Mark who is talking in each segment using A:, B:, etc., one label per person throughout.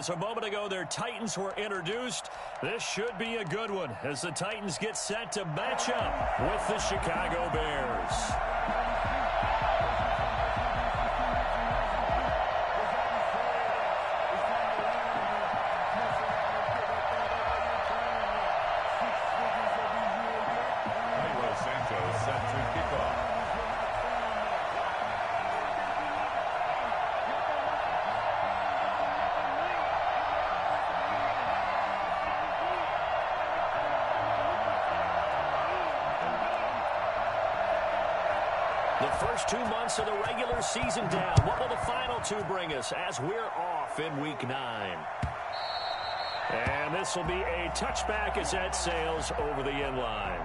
A: As a moment ago, their Titans were introduced. This should be a good one as the Titans get set to match up with the Chicago Bears. The first 2 months of the regular season down. What will the final two bring us as we're off in Week 9? And this will be a touchback as that sails over the end line.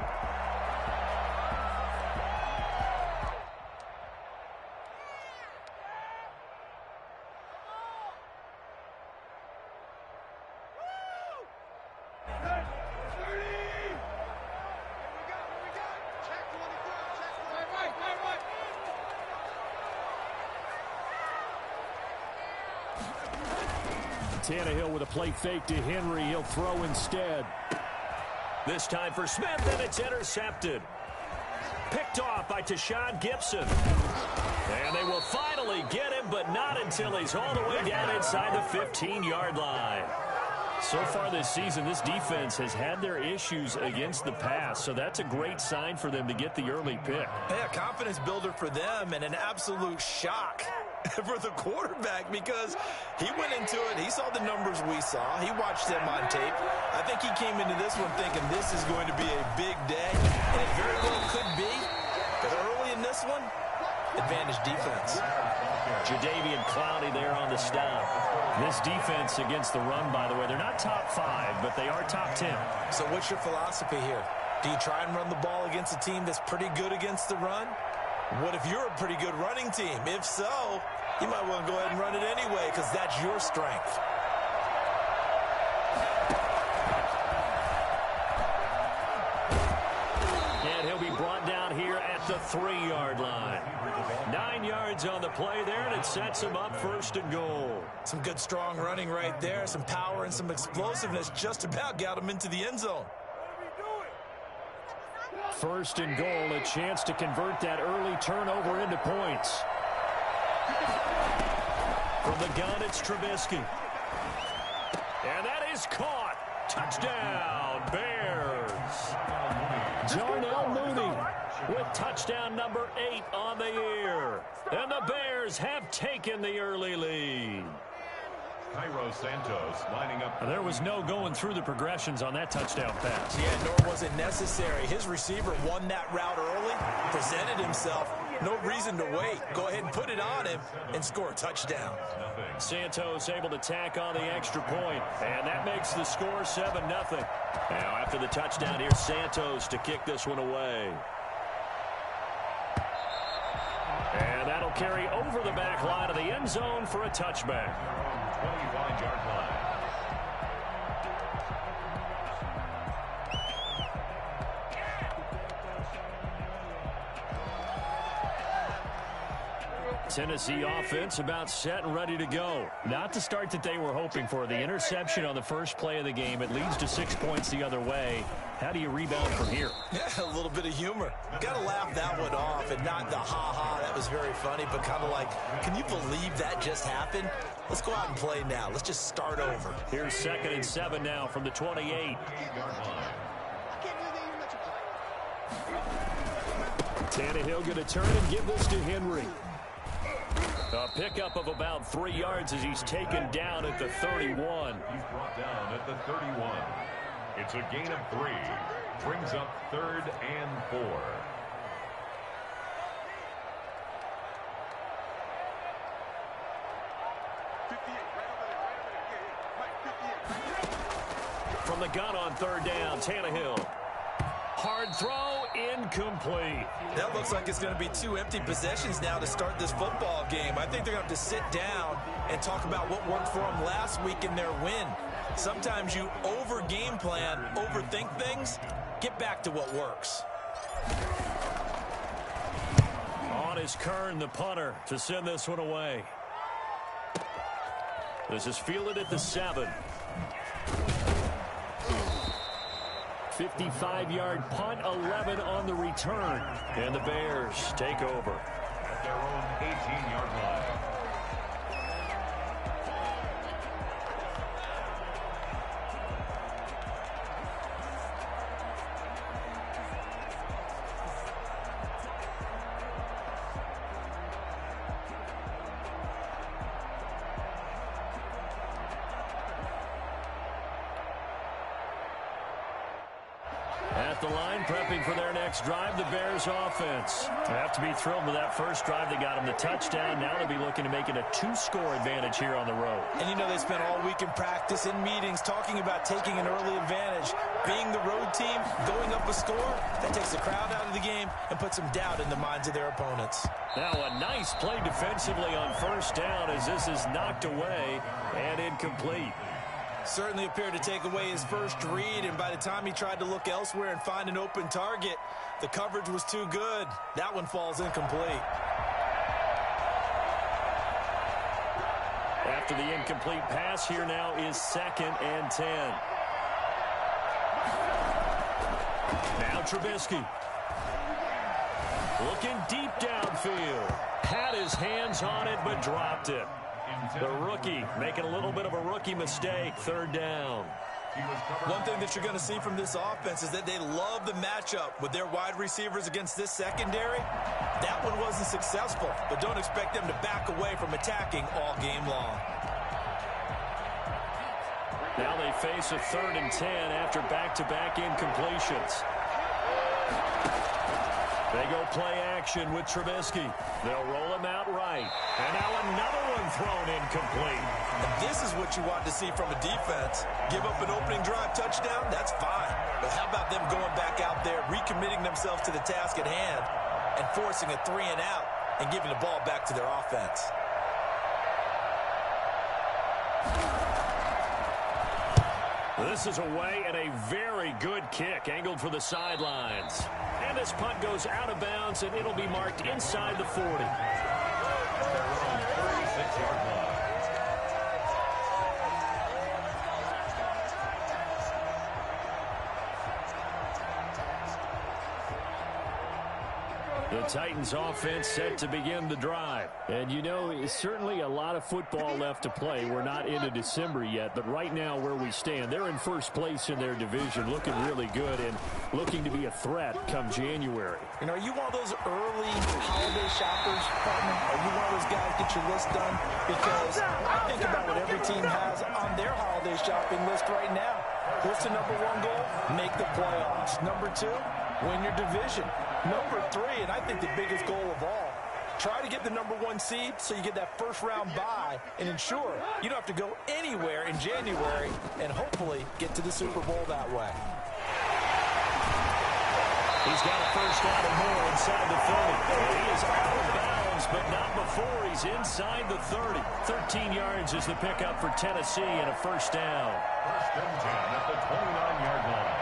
A: Tannehill with a play fake to Henry. He'll throw instead. This time for Smith, and it's intercepted. Picked off by Tashawn Gibson. And they will finally get him, but not until he's all the way down inside the 15-yard line. So far this season, this defense has had their issues against the pass, so that's a great sign for them to get the early pick.
B: Yeah, confidence builder for them and an absolute shock for the quarterback because he went into it. He saw the numbers we saw. He watched them on tape. I think he came into this one thinking this is going to be a big day, and it very well could be. But early in this one, advantage defense.
A: Jadeveon Clowney there on the stop. This defense against the run, by the way, they're not top 5, but they are top 10.
B: So what's your philosophy here? Do you try and run the ball against a team that's pretty good against the run? What if you're a pretty good running team? If so, you might want to go ahead and run it anyway because that's your strength.
A: And he'll be brought down here at the 3-yard line. 9 yards on the play there, and it sets him up 1st and goal.
B: Some good, strong running right there. Some power and some explosiveness just about got him into the end zone.
A: 1st and goal, a chance to convert that early turnover into points. From the gun, it's Trubisky. And that is caught. Touchdown, Bears. Darnell Mooney with touchdown number 8 on the year. And the Bears have taken the early lead.
C: Santos lining up.
A: There was no going through the progressions on that touchdown pass.
B: Yeah, nor was it necessary. His receiver won that route early, presented himself. No reason to wait. Go ahead and put it on him and score a touchdown.
A: Santos able to tack on the extra point, and that makes the score 7-0. Now after the touchdown, here's Santos to kick this one away. And that'll carry over the back line of the end zone for a touchback.
C: 25-yard line.
A: Tennessee offense about set and ready to go. Not the start that they were hoping for. The interception on the first play of the game. It leads to 6 points the other way. How do you rebound from here?
B: Yeah, a little bit of humor. Got to laugh that one off and not the ha-ha. That was very funny, but kind of like, can you believe that just happened? Let's go out and play now. Let's just start over.
A: Here's 2nd and 7 now from the 28. Tannehill going to turn and give this to Henry. A pickup of about 3 yards as he's taken down at the 31.
C: He's brought down at the 31. It's a gain of 3. Brings up 3rd and 4.
A: From the gun on 3rd down, Tannehill. Hard throw, incomplete.
B: That looks like it's going to be 2 empty possessions now to start this football game. I think they're going to have to sit down and talk about what worked for them last week in their win. Sometimes you over-game plan, overthink things. Get back to what works.
A: On is Kern, the punter, to send this one away. This is fielded at the 7. 55-yard punt, 11 on the return. And the Bears take over
C: at their own 18-yard line.
A: At the line, prepping for their next drive, the Bears offense. They have to be thrilled with that first drive. They got them the touchdown. Now they'll be looking to make it a 2-score advantage here on the road.
B: And you know they spent all week in practice, in meetings, talking about taking an early advantage. Being the road team, going up a score, that takes the crowd out of the game and puts some doubt in the minds of their opponents.
A: Now a nice play defensively on first down as this is knocked away and incomplete.
B: Certainly appeared to take away his first read, and by the time he tried to look elsewhere and find an open target, the coverage was too good. That one falls incomplete.
A: After the incomplete pass, here now is 2nd and 10. Now Trubisky. Looking deep downfield. Had his hands on it, but dropped it. The rookie making a little bit of a rookie mistake. 3rd down.
B: One thing that you're going to see from this offense is that they love the matchup with their wide receivers against this secondary. That one wasn't successful, but don't expect them to back away from attacking all game long.
A: Now they face a 3rd and 10 after back-to-back incompletions. They go play action with Trubisky. They'll roll him out right. And now another one thrown incomplete.
B: And this is what you want to see from a defense. Give up an opening drive touchdown, that's fine. But how about them going back out there, recommitting themselves to the task at hand, and forcing a 3 and out and giving the ball back to their offense?
A: This is away and a very good kick angled for the sidelines. And this punt goes out of bounds, and it'll be marked inside the 40.
C: 36-yard line.
A: The Titans offense set to begin the drive.
D: And you know, it's certainly a lot of football left to play. We're not into December yet, but right now where we stand, they're in first place in their division, looking really good and looking to be a threat come January.
B: You know, are you one of those early holiday shoppers, partner? Are you one of those guys get your list done? Because I think about what every team has on their holiday shopping list right now. What's the number 1 goal? Make the playoffs. Number 2, win your division. Number 3, and I think the biggest goal of all, try to get the number 1 seed so you get that first-round bye and ensure you don't have to go anywhere in January and hopefully get to the Super Bowl that way.
A: He's got a first down and more inside the 30. And he is out of bounds, but not before he's inside the 30. 13 yards is the pickup for Tennessee and a first down.
C: 1st and 10 at the 29-yard line.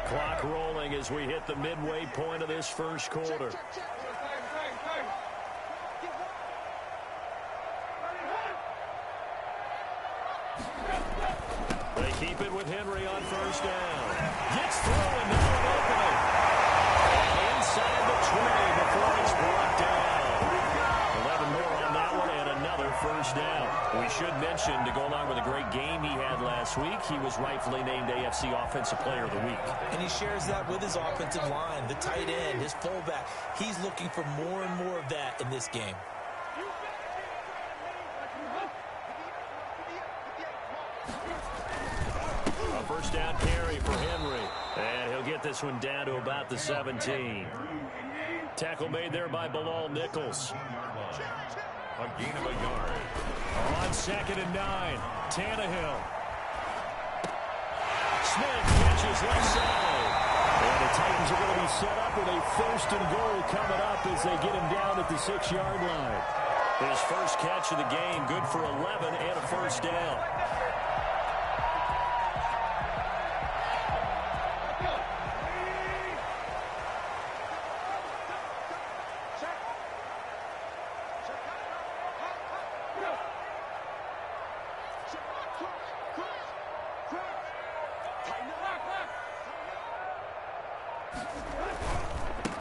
A: Clock rolling as we hit the midway point of this first quarter. They keep it with Henry on first down. Gets through and now an opening. And inside the 20 before it's brought down. 11 more on that one and another first down. We should mention, to go along with a great game he had last week, he was rightfully named AFC Offensive Player of the Week.
B: And he shares that with his offensive line, the tight end, his fullback. He's looking for more and more of that in this game.
A: A first down carry for Henry. And he'll get this one down to about the 17. Tackle made there by Bilal Nichols.
C: A gain of a yard.
A: On 2nd and 9, Tannehill. Smith catches left side. And the Titans are going to be set up with a 1st and goal coming up as they get him down at the 6-yard line. His first catch of the game, good for 11 and a first down.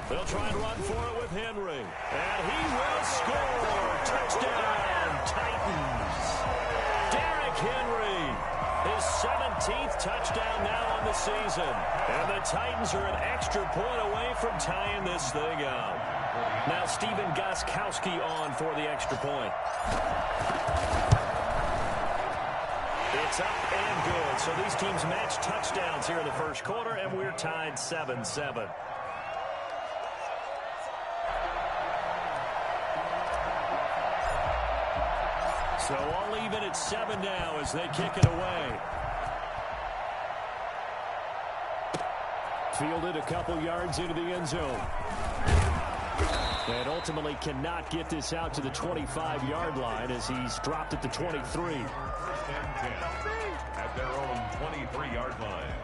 A: They'll try and run for it with Henry. And he will score. Touchdown, Titans. Derrick Henry, his 17th touchdown now on the season. And the Titans are an extra point away from tying this thing up. Now Steven Gostkowski on for the extra point. It's up and good. So these teams match touchdowns here in the first quarter, and we're tied 7-7. So all even at 7 now as they kick it away. Fielded a couple yards into the end zone. And ultimately cannot get this out to the 25-yard line as he's dropped at the 23.
C: First and 10 at their own 23-yard line.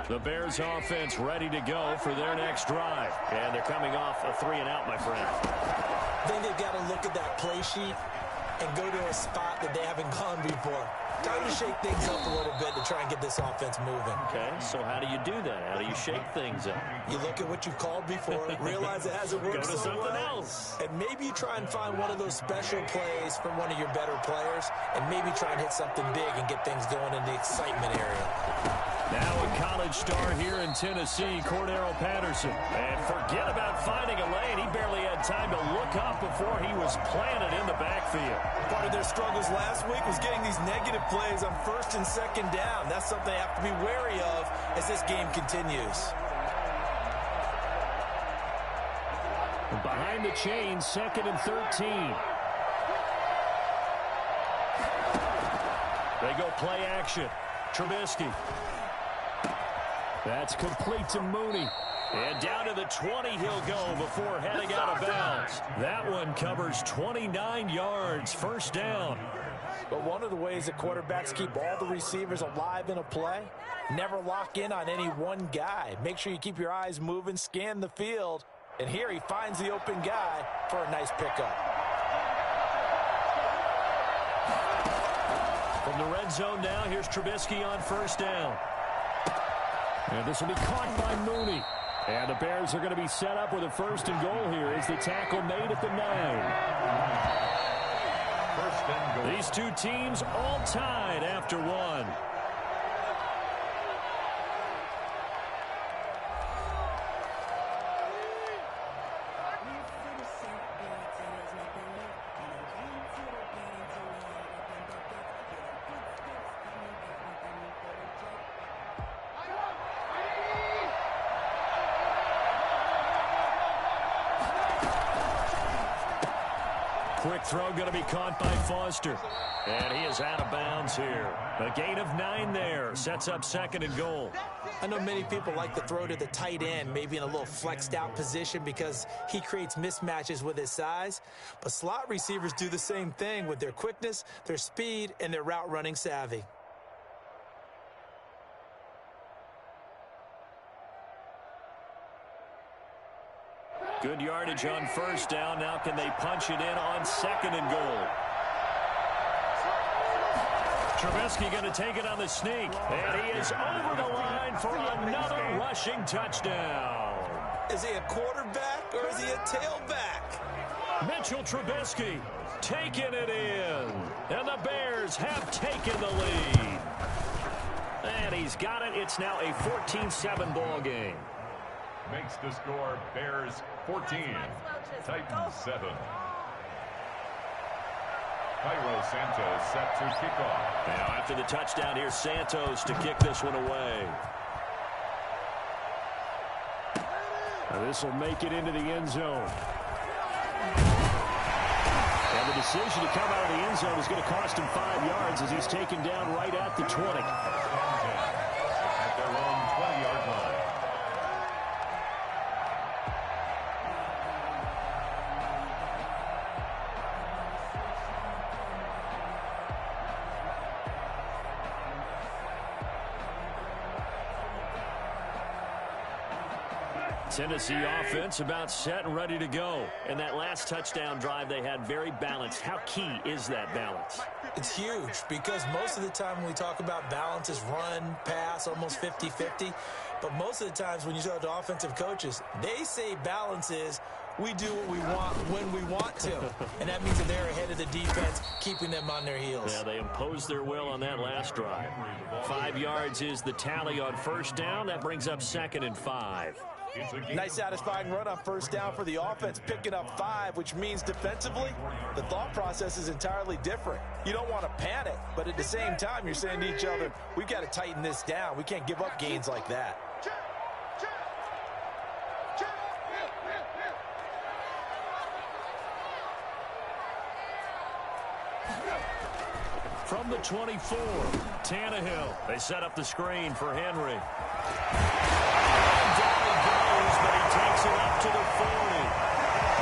A: The Bears offense ready to go for their next drive. And they're coming off a 3-and-out, my friend.
B: I think they've got to look at that play sheet and go to a spot that they haven't gone before. Time to shake things up a little bit to try and get this offense moving.
A: Okay, so how do you do that? How do you shake things up?
B: You look at what you've called before, realize it hasn't worked
A: Go to
B: so
A: something
B: well,
A: else.
B: and maybe you try and find one of those special plays from one of your better players, and maybe try and hit something big and get things going in the excitement area.
A: Now a college star here in Tennessee, Cordero Patterson. And forget about finding a lane. He barely had time to look up before he was planted in the backfield.
B: Part of their struggles last week was getting these negative plays on first and second down. That's something they have to be wary of as this game continues.
A: Behind the chains, 2nd and 13. They go play action. Trubisky. That's complete to Mooney. And down to the 20 he'll go before heading out of bounds. That one covers 29 yards, first down.
B: But one of the ways that quarterbacks keep all the receivers alive in a play, never lock in on any one guy. Make sure you keep your eyes moving, scan the field. And here he finds the open guy for a nice pickup.
A: From the red zone now, here's Trubisky on first down. And this will be caught by Mooney. And the Bears are going to be set up with a 1st and goal here as the tackle made at the 9.
C: First and goal.
A: These two teams all tied after one. Quick throw going to be caught by Foster. And he is out of bounds here. A gain of 9 there. Sets up 2nd and goal.
B: I know many people like to throw to the tight end, maybe in a little flexed out position because he creates mismatches with his size. But slot receivers do the same thing with their quickness, their speed, and their route running savvy.
A: Good yardage on first down. Now can they punch it in on 2nd and goal? Trubisky going to take it on the sneak. And he is over the line for another rushing touchdown.
B: Is he a quarterback or is he a tailback?
A: Mitchell Trubisky taking it in. And the Bears have taken the lead. And he's got it. It's now a 14-7 ball game.
C: Makes the score Bears 14, Titans 7. Cairo Santos set to kick off.
A: Now after the touchdown, here's Santos to kick this one away. Now this will make it into the end zone. And the decision to come out of the end zone is going to cost him 5 yards as he's taken down right at the 20.
C: At their own 20-yard line.
D: Tennessee offense about set and ready to go. And that last touchdown drive they had very balanced. How key is that balance?
B: It's huge because most of the time when we talk about balance is run, pass, almost 50-50. But most of the times when you talk to offensive coaches, they say balance is we do what we want when we want to. And that means that they're ahead of the defense, keeping them on their heels.
D: Yeah, they imposed their will on that last drive. 5 yards is the tally on first down. That brings up 2nd and 5.
B: Nice satisfying run on first down for the offense, picking up 5, which means defensively, the thought process is entirely different. You don't want to panic, but at the same time, you're saying to each other, we've got to tighten this down. We can't give up gains like that.
D: From the 24, Tannehill. They set up the screen for Henry. Down he goes, but he takes it up to the 40.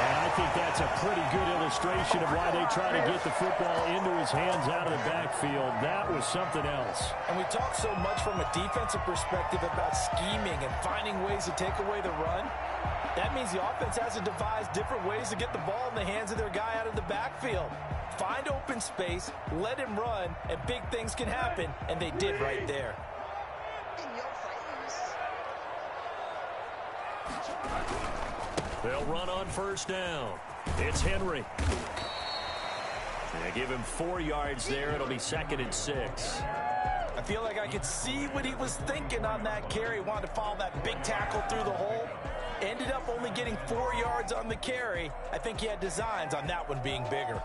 D: And I think that's a pretty good illustration of why they try to get the football into his hands out of the backfield. That was something else.
B: And we talk so much from a defensive perspective about scheming and finding ways to take away the run. That means the offense has to devise different ways to get the ball in the hands of their guy out of the backfield. Find open space, let him run, and big things can happen, and they did right there.
D: They'll run on first down. It's Henry. They give him 4 yards there. It'll be 2nd and 6.
B: I feel like I could see what he was thinking on that carry. Wanted to follow that big tackle through the hole. Ended up only getting 4 yards on the carry. I think he had designs on that one being bigger.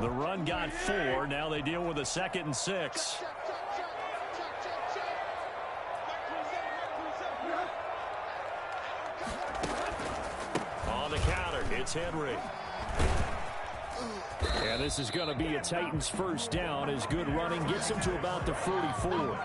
D: The run got 4. Now they deal with a 2nd and 6. On the counter, it's Henry. And this is going to be a Titans first down as good running gets him to about the 44.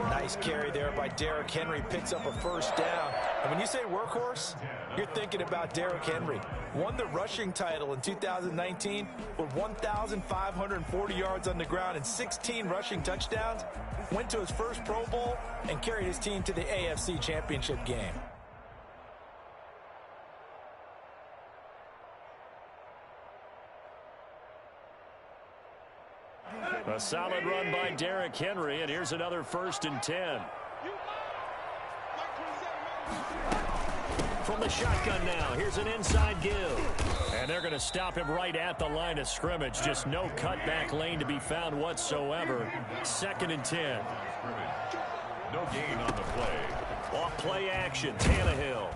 B: Nice carry there by Derrick Henry. Picks up a first down. And when you say workhorse, you're thinking about Derrick Henry. Won the rushing title in 2019 with 1,540 yards on the ground and 16 rushing touchdowns. Went to his first Pro Bowl and carried his team to the AFC Championship game.
D: A solid run by Derrick Henry, and here's another 1st and 10. From the shotgun now, here's an inside give. And they're going to stop him right at the line of scrimmage. Just no cutback lane to be found whatsoever. 2nd and 10.
C: No gain on the play.
D: Off play action, Tannehill.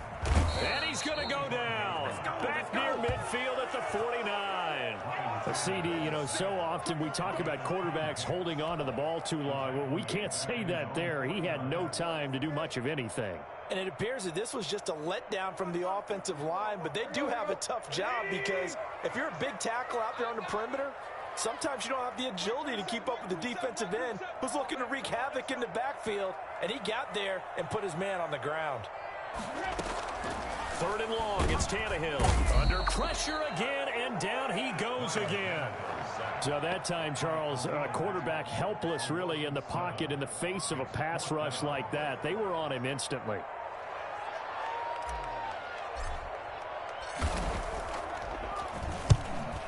D: And he's going to go down. Back near midfield at the 49. A CD, so often we talk about quarterbacks holding on to the ball too long. Well, we can't say that there. He had no time to do much of anything.
B: And it appears that this was just a letdown from the offensive line, but they do have a tough job because if you're a big tackle out there on the perimeter, sometimes you don't have the agility to keep up with the defensive end who's looking to wreak havoc in the backfield, and he got there and put his man on the ground.
D: 3rd and long, it's Tannehill. Under pressure again, and down he goes again. So that time, Charles, quarterback helpless really in the pocket in the face of a pass rush like that. They were on him instantly.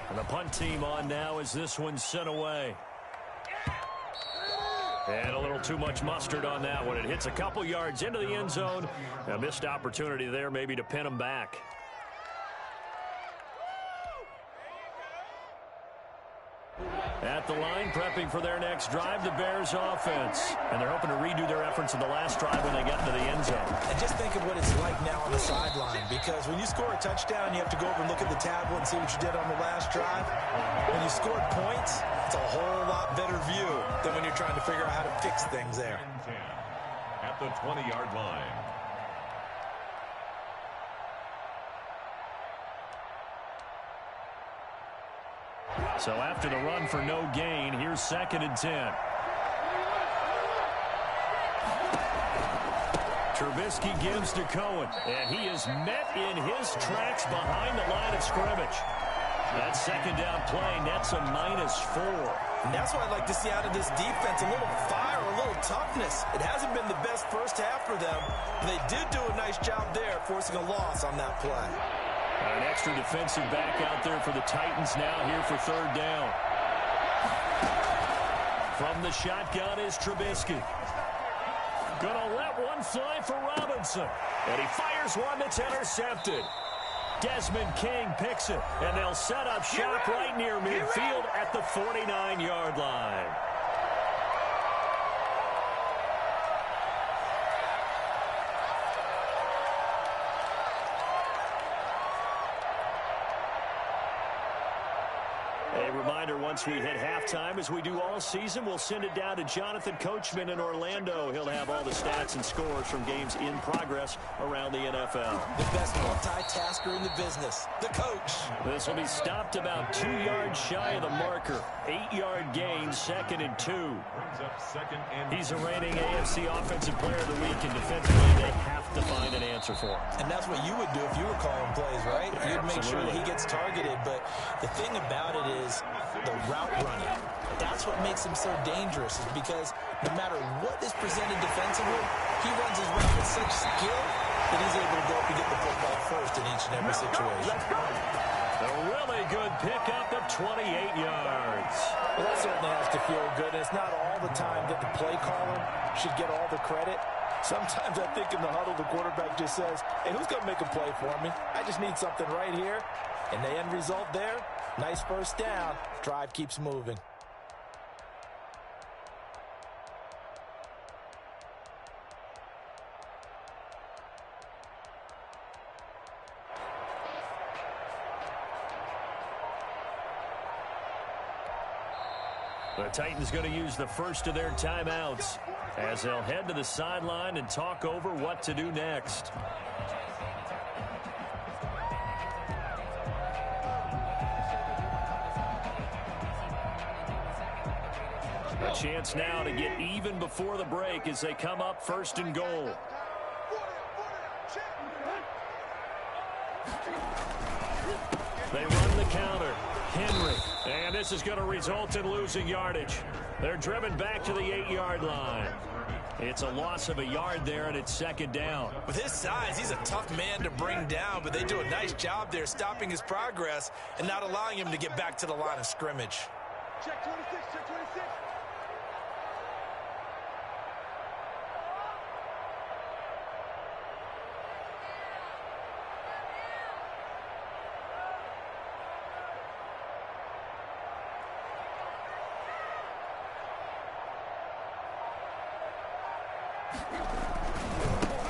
D: And the punt team on now as this one's sent away. And a little too much mustard on that one. It hits a couple yards into the end zone. A missed opportunity there maybe to pin them back. At the line, prepping for their next drive, the Bears offense. And they're hoping to redo their efforts in the last drive when they get into the end zone.
B: And just think of what it's like now on the sideline, because when you score a touchdown, you have to go over and look at the tablet and see what you did on the last drive. When you scored points, it's a whole lot better view than when you're trying to figure out how to fix things there.
C: At the 20-yard line.
D: So after the run for no gain, here's 2nd and 10. Trubisky gives to Cohen, and he is met in his tracks behind the line of scrimmage. That 2nd down play nets a -4.
B: And that's what I'd like to see out of this defense, a little fire, a little toughness. It hasn't been the best first half for them. But they did do a nice job there, forcing a loss on that play.
D: An extra defensive back out there for the Titans now here for third down. From the shotgun is Trubisky. Gonna let one fly for Robinson. And he fires one that's intercepted. Desmond King picks it. And they'll set up shop right near midfield at the 49-yard line. A reminder, once we hit halftime, as we do all season, we'll send it down to Jonathan Coachman in Orlando. He'll have all the stats and scores from games in progress around the NFL.
B: The best multitasker in the business, the coach.
D: This will be stopped about 2 yards shy of the marker. 8-yard gain, 2nd and 2. He's a reigning AFC Offensive Player of the Week, and defensively they have to find an answer for him.
B: And that's what you would do if you were calling plays, right? You'd make sure that he gets targeted. But the thing about it is the route running. That's what makes him so dangerous, is because no matter what is presented defensively, he runs his route with such skill that he's able to go up and get the football first in each and every situation.
D: A really good pickup of 28 yards.
E: Well, that certainly has to feel good. And it's not all the time that the play caller should get all the credit. Sometimes I think in the huddle, the quarterback just says, hey, who's going to make a play for me? I just need something right here. And the end result there, nice first down. Drive keeps moving.
D: The Titans going to use the first of their timeouts as they'll head to the sideline and talk over what to do next. A chance now to get even before the break as they come up 1st and goal. They run the counter. Henry. And this is going to result in losing yardage. They're driven back to the 8-yard line. It's a loss of a yard there, and it's 2nd down.
B: With his size, he's a tough man to bring down, but they do a nice job there stopping his progress and not allowing him to get back to the line of scrimmage.
F: Check 26, check 26.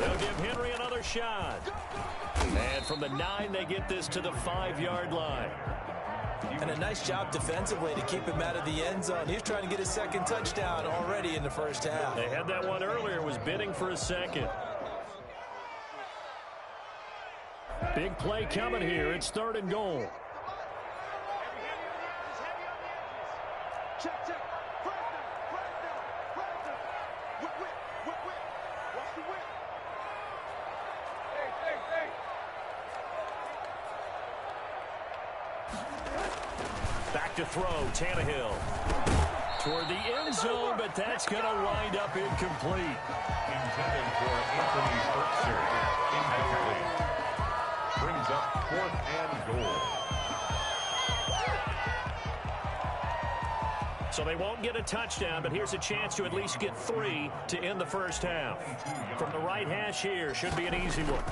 D: They'll give Henry another shot. And from the 9, they get this to the 5-yard line.
B: And a nice job defensively to keep him out of the end zone. He's trying to get his 2nd touchdown already in the first half.
D: They had that one earlier, was bidding for a 2nd. Big play coming here. It's 3rd and goal.
F: Check, check. First down. Whip. Watch the whip. Hey.
D: Back to throw, Tannehill. Toward the end zone, but that's going to wind up incomplete.
C: Intended for Anthony Berkshire. Incomplete. Brings up 4th and goal.
D: So they won't get a touchdown, but here's a chance to at least get 3 to end the first half. From the right hash here, should be an easy one.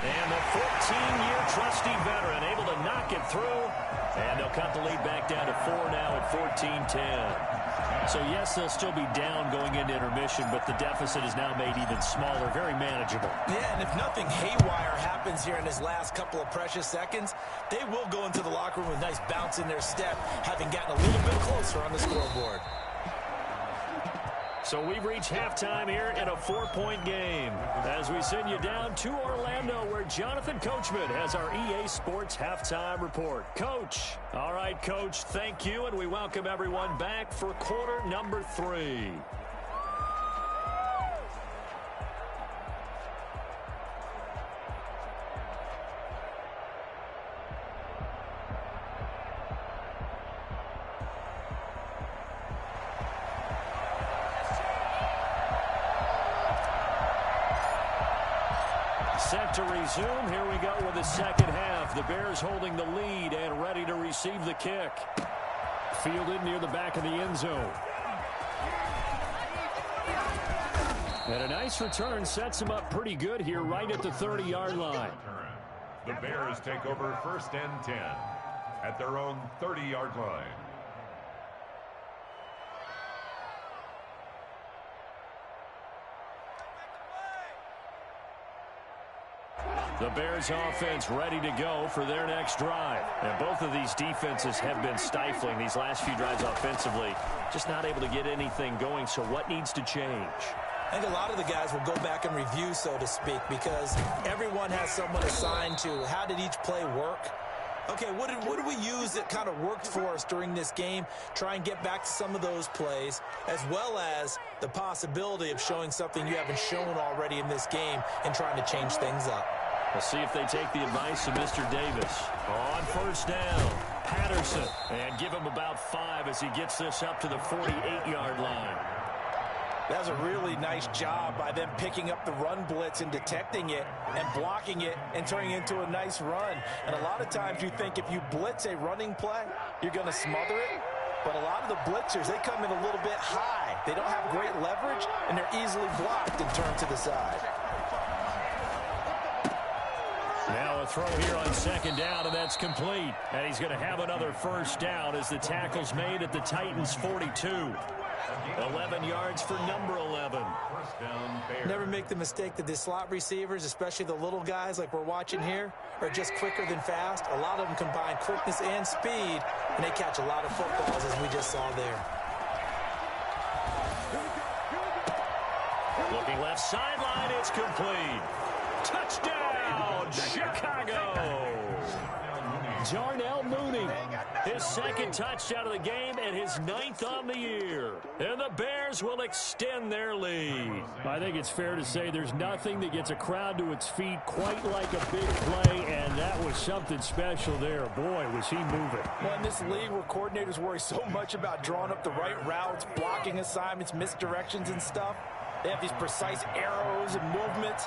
D: And the 14-year trusty veteran able to knock it through. And they'll cut the lead back down to 4 now at 14-10. So, yes, they'll still be down going into intermission, but the deficit is now made even smaller, very manageable.
B: Yeah, and if nothing haywire happens here in his last couple of precious seconds, they will go into the locker room with a nice bounce in their step, having gotten a little bit closer on the scoreboard.
D: So we've reached halftime here in a 4-point game as we send you down to Orlando where Jonathan Coachman has our EA Sports Halftime Report. Coach. All right, Coach, thank you, and we welcome everyone back for quarter number 3. Set to resume. Here we go with the second half. The Bears holding the lead and ready to receive the kick. Fielded near the back of the end zone. And a nice return sets him up pretty good here right at the 30-yard line.
C: The Bears take over 1st and 10 at their own 30-yard line.
D: The Bears offense ready to go for their next drive. And both of these defenses have been stifling these last few drives offensively. Just not able to get anything going, so what needs to change?
E: I think a lot of the guys will go back and review, so to speak, because everyone has someone assigned to how did each play work. Okay, what did we use that kind of worked for us during this game? Try and get back to some of those plays, as well as the possibility of showing something you haven't shown already in this game and trying to change things up.
D: We'll see if they take the advice of Mr. Davis. On 1st down, Patterson. And give him about 5 as he gets this up to the 48-yard line.
E: That was a really nice job by them picking up the run blitz and detecting it and blocking it and turning it into a nice run. And a lot of times you think if you blitz a running play, you're going to smother it. But a lot of the blitzers, they come in a little bit high. They don't have great leverage, and they're easily blocked and turned to the side.
D: Now a throw here on 2nd down, and that's complete. And he's going to have another 1st down as the tackle's made at the Titans' 42. 11 yards for number 11.
E: Never make the mistake that the slot receivers, especially the little guys like we're watching here, are just quicker than fast. A lot of them combine quickness and speed, and they catch a lot of footballs, as we just saw there.
D: Looking left sideline, it's complete. Touchdown, Chicago! Darnell Mooney, his 2nd touchdown of the game and his 9th on the year. And the Bears will extend their lead. I think it's fair to say there's nothing that gets a crowd to its feet quite like a big play, and that was something special there. Boy, was he moving.
E: Well, in this league where coordinators worry so much about drawing up the right routes, blocking assignments, misdirections and stuff, they have these precise arrows and movements.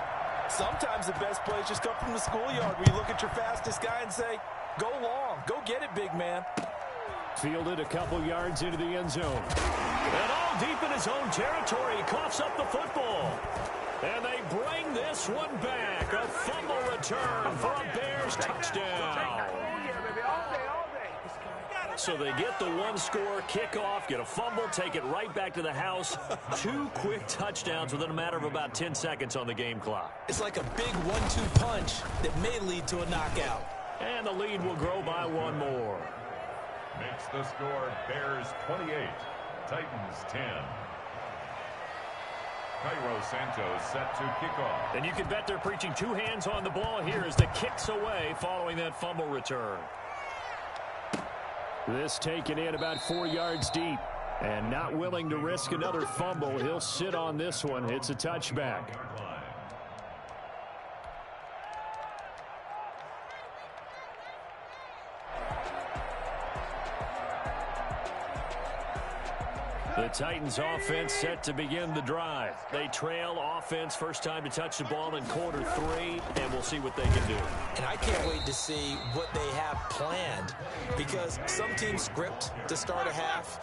E: Sometimes the best plays just come from the schoolyard where you look at your fastest guy and say, go long. Go get it, big man.
D: Fielded a couple yards into the end zone. And all deep in his own territory. He coughs up the football. And they bring this one back. A fumble return for a Bears touchdown. So they get the 1-score kickoff, get a fumble, take it right back to the house. 2 quick touchdowns within a matter of about 10 seconds on the game clock.
E: It's like a big 1-2 punch that may lead to a knockout.
D: And the lead will grow by 1 more.
C: Makes the score Bears 28, Titans 10. Cairo Santos set to kick off.
D: And you can bet they're preaching 2 hands on the ball here as the kick's away following that fumble return. This taken in about 4 yards deep. And not willing to risk another fumble. He'll sit on this one. It's a touchback. The Titans offense set to begin the drive. They trail offense first time to touch the ball in quarter 3, and we'll see what they can do.
E: And I can't wait to see what they have planned, because some teams script to start a half.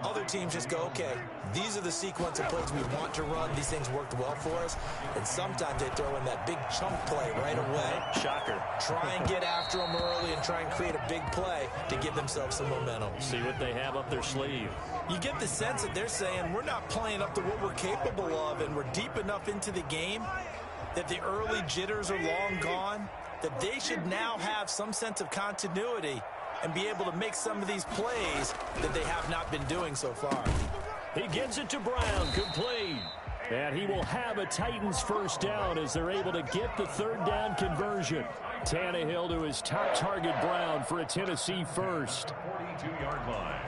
E: Other teams just go, okay, these are the sequence of plays we want to run. These things worked well for us. And sometimes they throw in that big chunk play right away.
D: Shocker.
E: Try and get after them early and try and create a big play to give themselves some momentum.
D: See what they have up their sleeve.
E: You get the sense that they're saying we're not playing up to what we're capable of, and we're deep enough into the game that the early jitters are long gone, that they should now have some sense of continuity and be able to make some of these plays that they have not been doing so far.
D: He gets it to Brown, complete. And he will have a Titans first down as they're able to get the 3rd down conversion. Tannehill to his top target, Brown, for a Tennessee first.
C: 42-yard line.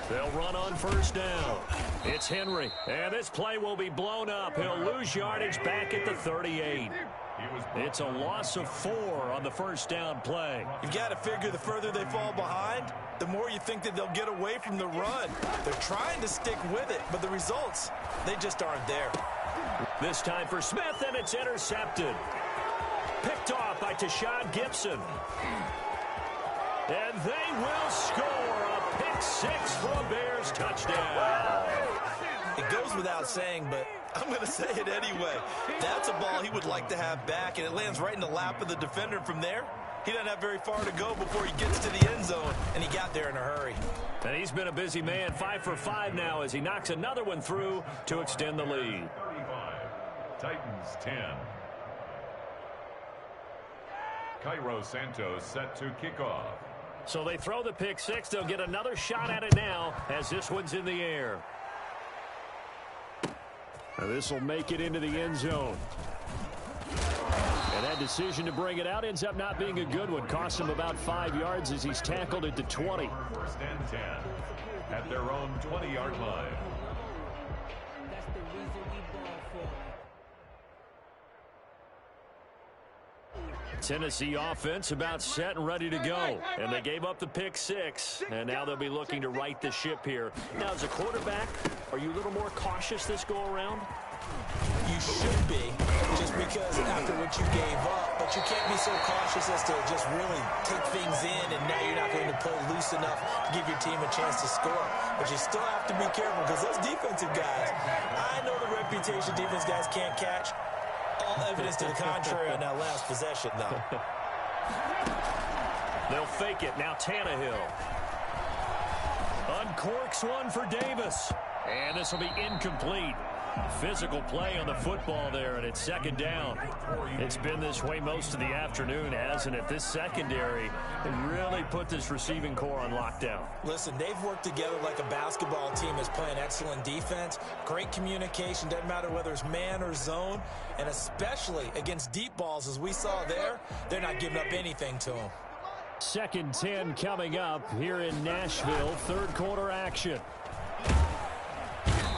D: They'll run on first down. It's Henry, and this play will be blown up. He'll lose yardage back at the 38. It's a loss of 4 on the first down play.
B: You've got to figure the further they fall behind, the more you think that they'll get away from the run. They're trying to stick with it, but the results, they just aren't there.
A: This time for Smith, and it's intercepted. Picked off by Tashawn Gibson. And they will score a pick 6 for a Bears touchdown.
B: It goes without saying, but I'm going to say it anyway. That's a ball he would like to have back, and it lands right in the lap of the defender. From there, he doesn't have very far to go before he gets to the end zone, and he got there in a hurry.
A: And he's been a busy man, 5 for 5 now as he knocks another one through to extend the lead.
C: 35, Titans 10. Cairo Santos set to kick off.
D: So they throw the pick 6. They'll get another shot at it now as this one's in the air. Now this will make it into the end zone. And that decision to bring it out ends up not being a good one. Costs him about 5 yards as he's tackled at the 20.
C: First and 10 at their own 20-yard line.
D: Tennessee offense about set and ready to go. And they gave up the pick 6. And now they'll be looking to right the ship here. Now, as a quarterback, are you a little more cautious this go-around?
E: You should be, just because after what you gave up. But you can't be so cautious as to just really take things in, and now you're not going to play loose enough to give your team a chance to score. But you still have to be careful because those defensive guys, I know the reputation defense guys can't catch. All evidence to the contrary on that last possession, though.
A: They'll fake it. Now Tannehill. Uncorks one for Davis.
D: And this will be incomplete. Physical play on the football there, and it's second down. It's been this way most of the afternoon, hasn't it? This secondary really put this receiving core on lockdown.
E: Listen, they've worked together like a basketball team is playing excellent defense. Great communication, doesn't matter whether it's man or zone, and especially against deep balls as we saw there, they're not giving up anything to them.
D: Second 10 coming up here in Nashville. Third quarter action.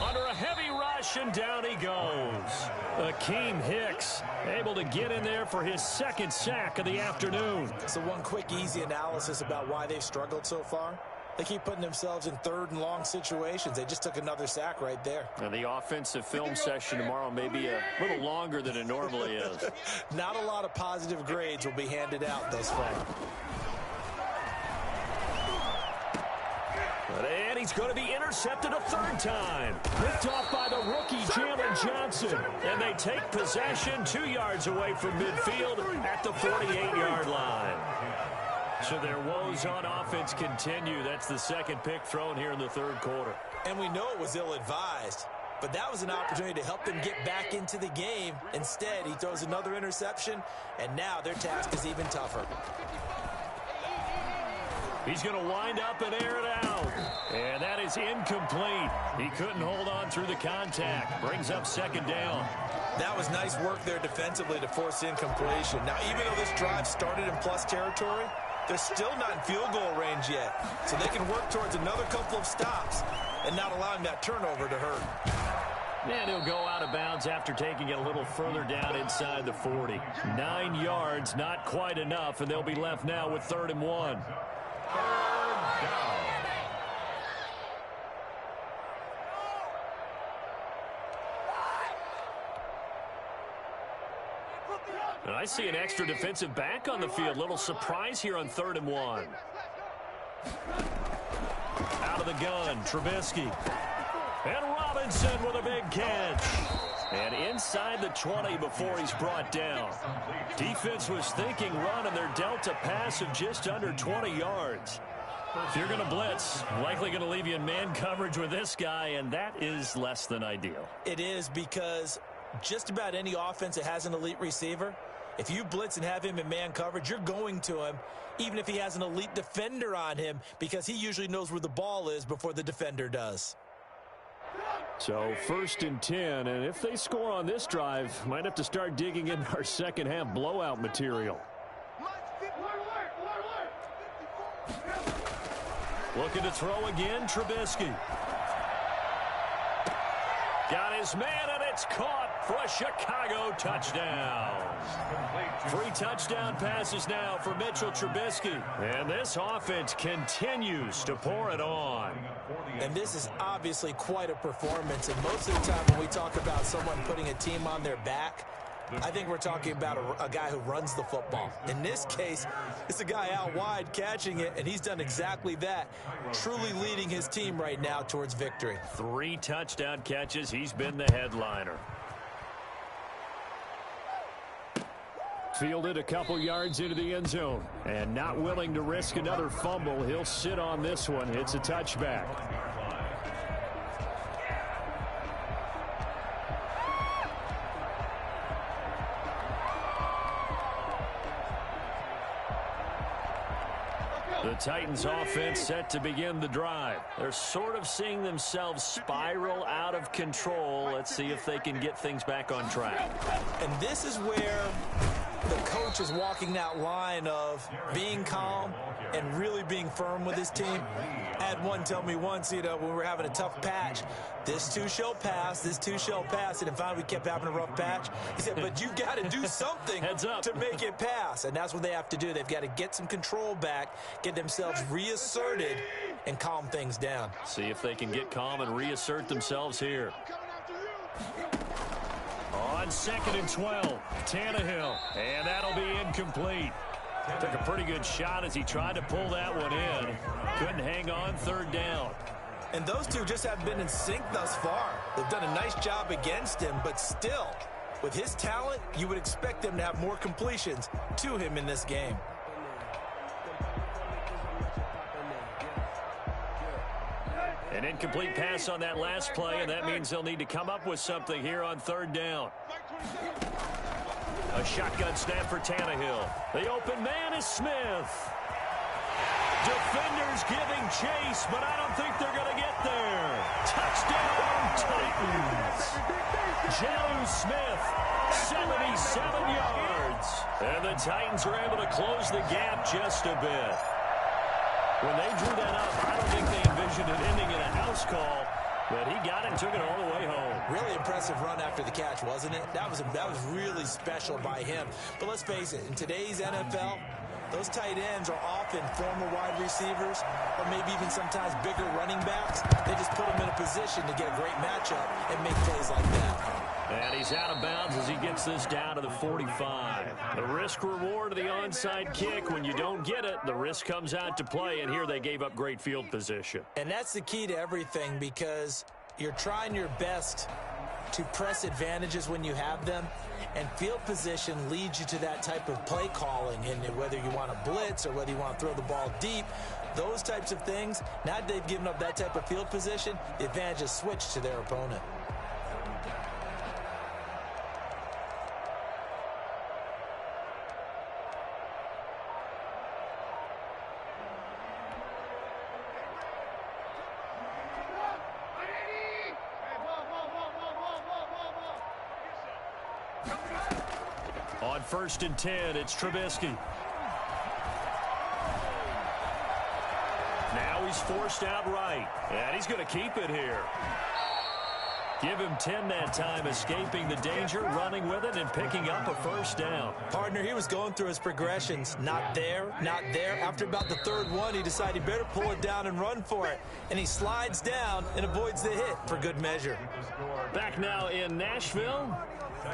D: Under a heavy rush, and down he goes. Akeem Hicks able to get in there for his second sack of the afternoon.
E: So one quick, easy analysis about why they've struggled so far. They keep putting themselves in third and long situations. They just took another sack right there.
D: Now the offensive film session tomorrow may be a little longer than it normally is.
E: Not a lot of positive grades will be handed out thus far.
A: And he's going to be intercepted a third time. Picked off by the rookie, Jalen Johnson. And they take possession 2 yards away from midfield at the 48-yard line. So their woes on offense continue. That's the second pick thrown here in the third quarter.
E: And we know it was ill-advised, but that was an opportunity to help them get back into the game. Instead, he throws another interception, and now their task is even tougher.
D: He's going to wind up and air it out. And that is incomplete. He couldn't hold on through the contact. Brings up second down.
E: That was nice work there defensively to force incompletion. Now, even though this drive started in plus territory, they're still not in field goal range yet. So they can work towards another couple of stops and not allowing that turnover to hurt.
D: And he'll go out of bounds after taking it a little further down inside the 40. 9 yards, not quite enough, and they'll be left now with 3rd and 1. And I see an extra defensive back on the field. Little surprise here on 3rd and 1. Out of the gun, Trubisky. And Robinson with a big catch. And inside the 20 before he's brought down. Defense was thinking run, and they're dealt a pass of just under 20 yards. If you're going to blitz, likely going to leave you in man coverage with this guy, and that is less than ideal.
E: It is, because just about any offense that has an elite receiver, if you blitz and have him in man coverage, you're going to him, even if he has an elite defender on him, because he usually knows where the ball is before the defender does.
D: So 1st and 10, and if they score on this drive, might have to start digging in our second half blowout material.
A: Looking to throw again, Trubisky. Got his man, and it's caught for a Chicago touchdown. 3 touchdown passes now for Mitchell Trubisky. And this offense continues to pour it on.
E: And this is obviously quite a performance. And most of the time when we talk about someone putting a team on their back, I think we're talking about a guy who runs the football. In this case, it's a guy out wide catching it, and he's done exactly that, truly leading his team right now towards victory.
A: 3 touchdown catches. He's been the headliner.
D: Fielded a couple yards into the end zone. And not willing to risk another fumble. He'll sit on this one. It's a touchback. The Titans offense set to begin the drive. They're sort of seeing themselves spiral out of control. Let's see if they can get things back on track.
E: And this is where the coach is walking that line of being calm and really being firm with his team. I had one tell me once, when we were having a tough patch, this too shall pass, this too shall pass. And finally we kept having a rough patch. He said, but you've got to do something to make it pass. And that's what they have to do. They've got to get some control back, get themselves reasserted, and calm things down.
A: See if they can get calm and reassert themselves here. On 2nd and 12, Tannehill, and that'll be incomplete. Took a pretty good shot as he tried to pull that one in. Couldn't hang on, 3rd down.
E: And those two just haven't been in sync thus far. They've done a nice job against him, but still, with his talent, you would expect them to have more completions to him in this game.
A: An incomplete pass on that last play, and that means they'll need to come up with something here on 3rd down. A shotgun snap for Tannehill. The open man is Smith. Defenders giving chase, but I don't think they're going to get there. Touchdown, Titans. Jalen Smith, 77 yards. And the Titans are able to close the gap just a bit. When they drew that up, I don't think they envisioned it ending in a house call, but he got it and took it all the way home.
E: Really impressive run after the catch, wasn't it? That was really special by him. But let's face it, in today's NFL, those tight ends are often former wide receivers or maybe even sometimes bigger running backs. They just put them in a position to get a great matchup and make plays like that.
A: And he's out of bounds as he gets this down to the 45. The risk-reward of the onside kick. When you don't get it, the risk comes out to play, and here they gave up great field position.
E: And that's the key to everything, because you're trying your best to press advantages when you have them, and field position leads you to that type of play calling. And whether you want to blitz or whether you want to throw the ball deep, those types of things, now that they've given up that type of field position, the advantage is switched to their opponent.
A: On 1st and 10, it's Trubisky. Now he's forced out right, and he's going to keep it here. Give him 10 that time, escaping the danger, running with it, and picking up a 1st down.
E: Partner, he was going through his progressions. Not there, not there. After about the 3rd one, he decided he better pull it down and run for it. And he slides down and avoids the hit for good measure.
A: Back now in Nashville.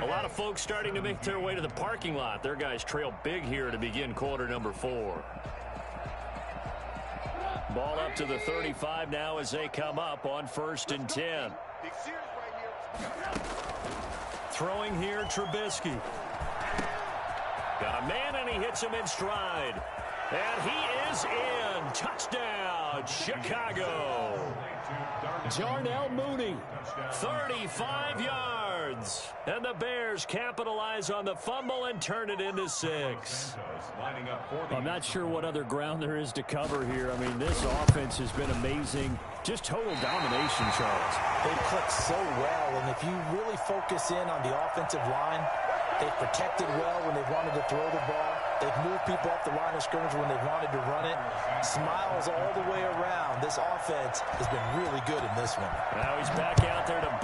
A: A lot of folks starting to make their way to the parking lot. Their guys trail big here to begin quarter number 4. Ball up to the 35 now as they come up on 1st and 10. Throwing here, Trubisky. Got a man, and he hits him in stride. And he is in. Touchdown, Chicago. Darnell Mooney, 35 yards. And the Bears capitalize on the fumble and turn it into 6.
D: I'm not sure what other ground there is to cover here. I mean, this offense has been amazing. Just total domination, Charles.
E: They click so well, and if you really focus in on the offensive line, they've protected well when they've wanted to throw the ball. They've moved people off the line of scrimmage when they wanted to run it. Smiles all the way around. This offense has been really good in this one.
A: Now he's back out there to